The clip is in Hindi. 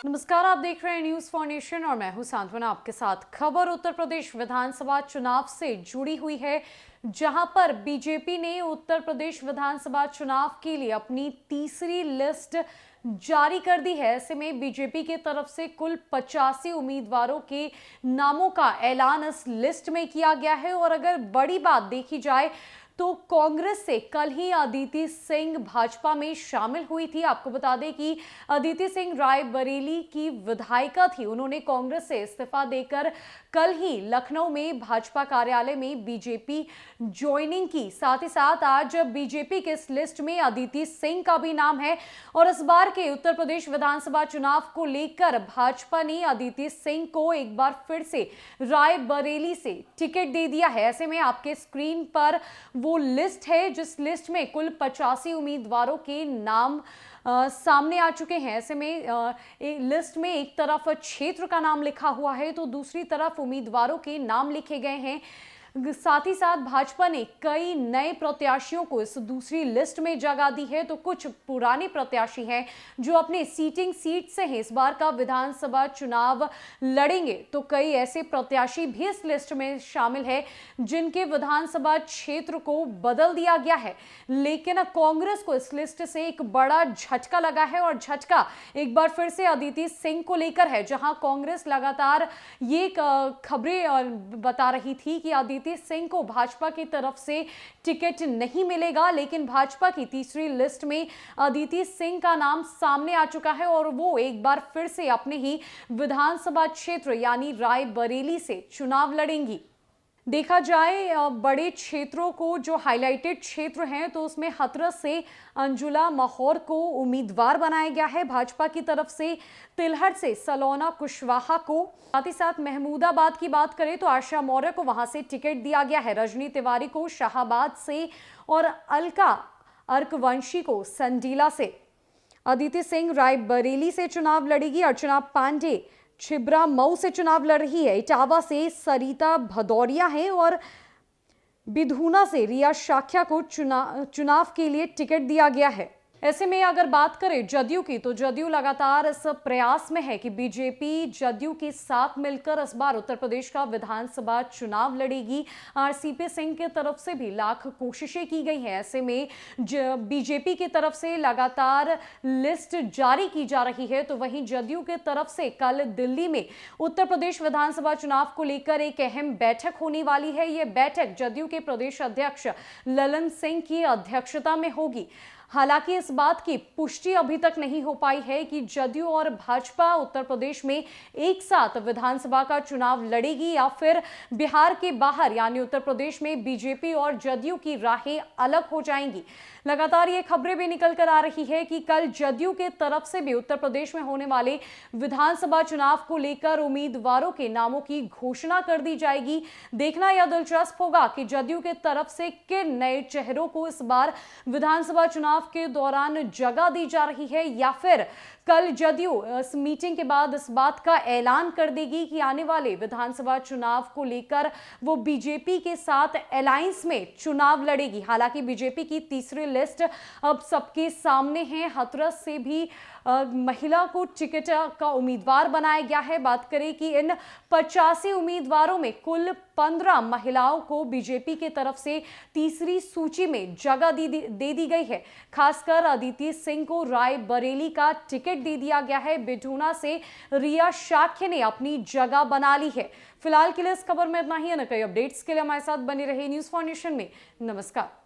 नमस्कार, आप देख रहे हैं न्यूज फॉर नेशन और मैं हूं सांत्वना आपके साथ। खबर उत्तर प्रदेश विधानसभा चुनाव से जुड़ी हुई है, जहां पर बीजेपी ने उत्तर प्रदेश विधानसभा चुनाव के लिए अपनी तीसरी लिस्ट जारी कर दी है। ऐसे में बीजेपी की तरफ से कुल 85 उम्मीदवारों के नामों का ऐलान इस लिस्ट में किया गया है। और अगर बड़ी बात देखी जाए तो कांग्रेस से कल ही अदिति सिंह भाजपा में शामिल हुई थी। आपको बता दें कि अदिति सिंह रायबरेली की विधायिका थी। उन्होंने कांग्रेस से इस्तीफा देकर कल ही लखनऊ में भाजपा कार्यालय में बीजेपी ज्वाइनिंग की। साथ ही साथ आज बीजेपी के इस लिस्ट में अदिति सिंह का भी नाम है। और इस बार के उत्तर प्रदेश विधानसभा चुनाव को लेकर भाजपा ने अदिति सिंह को एक बार फिर से रायबरेली से टिकट दे दिया है। ऐसे में आपके स्क्रीन पर वो लिस्ट है जिस लिस्ट में कुल 85 उम्मीदवारों के नाम सामने आ चुके हैं। ऐसे में लिस्ट में एक तरफ क्षेत्र का नाम लिखा हुआ है तो दूसरी तरफ उम्मीदवारों के नाम लिखे गए हैं। साथ ही साथ भाजपा ने कई नए प्रत्याशियों को इस दूसरी लिस्ट में जगह दी है, तो कुछ पुराने प्रत्याशी हैं जो अपने सीटिंग सीट से हैं इस बार का विधानसभा चुनाव लड़ेंगे। तो कई ऐसे प्रत्याशी भी इस लिस्ट में शामिल है जिनके विधानसभा क्षेत्र को बदल दिया गया है। लेकिन कांग्रेस को इस लिस्ट से एक बड़ा झटका लगा है और झटका एक बार फिर से अदिति सिंह को लेकर है, जहां कांग्रेस लगातार ये खबरें बता रही थी कि अदिति सिंह को भाजपा की तरफ से टिकट नहीं मिलेगा। लेकिन भाजपा की तीसरी लिस्ट में अदिति सिंह का नाम सामने आ चुका है और वो एक बार फिर से अपने ही विधानसभा क्षेत्र यानी रायबरेली से चुनाव लड़ेंगी। देखा जाए बड़े क्षेत्रों को, जो हाईलाइटेड क्षेत्र हैं, तो उसमें हाथरस से अंजुला महोर को उम्मीदवार बनाया गया है भाजपा की तरफ से। तिलहट से सलोना कुशवाहा को, साथ ही साथ महमूदाबाद की बात करें तो आशा मौर्य को वहां से टिकट दिया गया है। रजनी तिवारी को शाहाबाद से और अलका अर्कवंशी को संडीला से। अदिति सिंह रायबरेली से चुनाव लड़ेगी। अर्चना पांडे छिबरा मऊ से चुनाव लड़ रही है। इटावा से सरिता भदौरिया है और बिधूना से रिया शाक्या को चुनाव के लिए टिकट दिया गया है। ऐसे में अगर बात करें जदयू की, तो जदयू लगातार इस प्रयास में है कि बीजेपी जदयू के साथ मिलकर इस बार उत्तर प्रदेश का विधानसभा चुनाव लड़ेगी। आरसीपी सिंह की तरफ से भी लाख कोशिशें की गई हैं। ऐसे में बीजेपी की तरफ से लगातार लिस्ट जारी की जा रही है, तो वहीं जदयू की तरफ से कल दिल्ली में उत्तर प्रदेश विधानसभा चुनाव को लेकर एक अहम बैठक होने वाली है। यह बैठक जदयू के प्रदेश अध्यक्ष ललन सिंह की अध्यक्षता में होगी। हालांकि इस बात की पुष्टि अभी तक नहीं हो पाई है कि जदयू और भाजपा उत्तर प्रदेश में एक साथ विधानसभा का चुनाव लड़ेगी या फिर बिहार के बाहर यानी उत्तर प्रदेश में बीजेपी और जदयू की राहें अलग हो जाएंगी। लगातार ये खबरें भी निकल कर आ रही है कि कल जदयू के तरफ से भी उत्तर प्रदेश में होने वाले विधानसभा चुनाव को लेकर उम्मीदवारों के नामों की घोषणा कर दी जाएगी। देखना यह दिलचस्प होगा कि जदयू के तरफ से किन नए चेहरों को इस बार विधानसभा चुनाव के दौरान जगह दी जा रही है, या फिर कल जदयू इस मीटिंग के बाद इस बात का ऐलान कर देगी कि आने वाले विधानसभा चुनाव को लेकर वो बीजेपी के साथ अलायंस में चुनाव लड़ेगी। हालांकि बीजेपी की तीसरी लिस्ट अब सबके सामने है। हाथरस से भी महिला को टिकट का उम्मीदवार बनाया गया है। बात करें कि इन 85 उम्मीदवारों में कुल 15 महिलाओं को बीजेपी की तरफ से तीसरी सूची में जगह दे दी गई है। खासकर अदिति सिंह को रायबरेली का टिकट दे दिया गया है। बिधूना से रिया शाक्य ने अपनी जगह बना ली है। फिलहाल के लिए इस खबर में इतना ही है। न कई अपडेट्स के लिए हमारे साथ बने रहे न्यूज फॉर नेशन में। नमस्कार।